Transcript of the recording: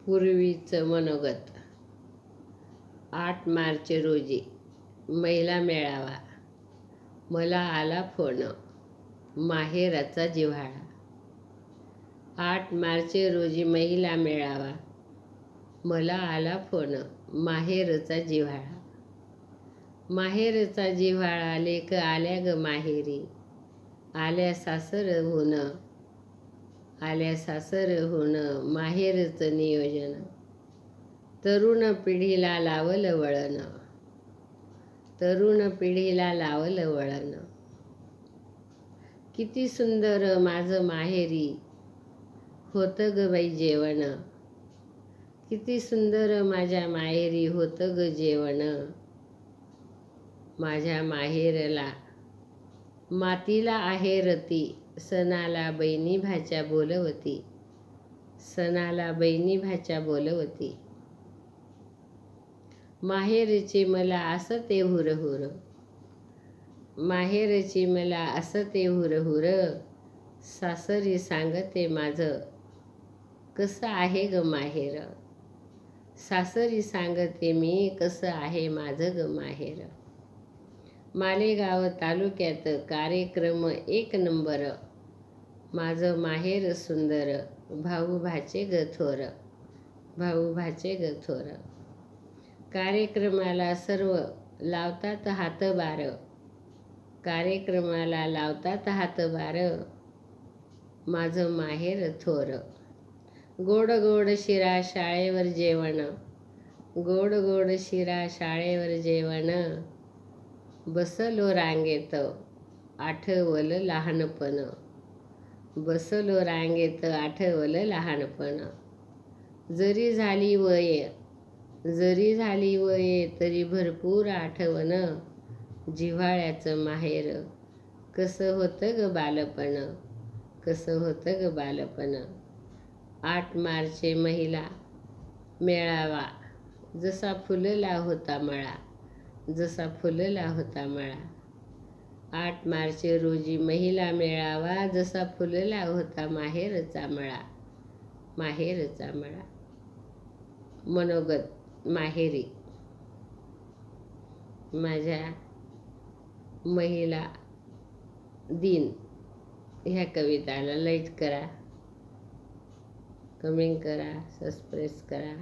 पूर्वीचं मनोगत. 8 मार्च रोजी महिला मेळावा. मला आला फोन, माहेराचा जिव्हाळा. 8 मार्च रोजी महिला मेळावा. मला आला फोन, माहेरचा जिव्हाळा. माहेरचा जिव्हाळा, लेक आल्या ग माहेरी. आल्या सासरहून, आल्या सासरहून, माहेरचं नियोजन. तरुण पिढीला लावलं वळण, तरुण पिढीला लावलं वळण. किती सुंदर माझं माहेरी होतं ग बाई जेवण. किती सुंदर माझ्या माहेरी होतं ग जेवण. माझ्या माहेरला मातीला आहे रती. सणाला बहिणी भाच्या बोलवती, सणाला बहिणी भाच्या बोलवती. माहेरची मला असते हुरहुर, माहेरची मला असते हुरहुर. सासरी सांगते माझं कसं आहे ग माहेर. सासरी सांगते मी कसं आहे माझं ग माहेर. मालेगाव तालुक्यात कार्यक्रम एक नंबर. माझं माहेर सुंदर. भाऊ भाचे ग थोर, भाऊ भाचे ग थोर. कार्यक्रमाला सर्व लावतात हातभार, कार्यक्रमाला लावतात हातभार. माझं माहेर थोर. गोड गोड शिरा शाळेवर जेवण, गोड गोड शिरा शाळेवर जेवण. बसलो रांगेत आठवलं लहानपण, बसलो रांगेत आठवलं लहानपण. जरी झाली वय, जरी झाली वय, तरी भरपूर आठवण. जिव्हाळ्याचं माहेर कसं होतं ग बालपण, कसं होतं ग बालपण. 8 मार्च महिला मेळावा. जसा फुलला होता मळा, जसा फुलला होता मळा. 8 मार्च रोजी महिला मेळावा. जसा फुलला होता माहेरचा मळा, माहेरचा मळा. मनोगत माहेरी. माझ्या महिला दिन ह्या कविताला लाईक करा, कमेंट करा, सबस्क्राईब करा.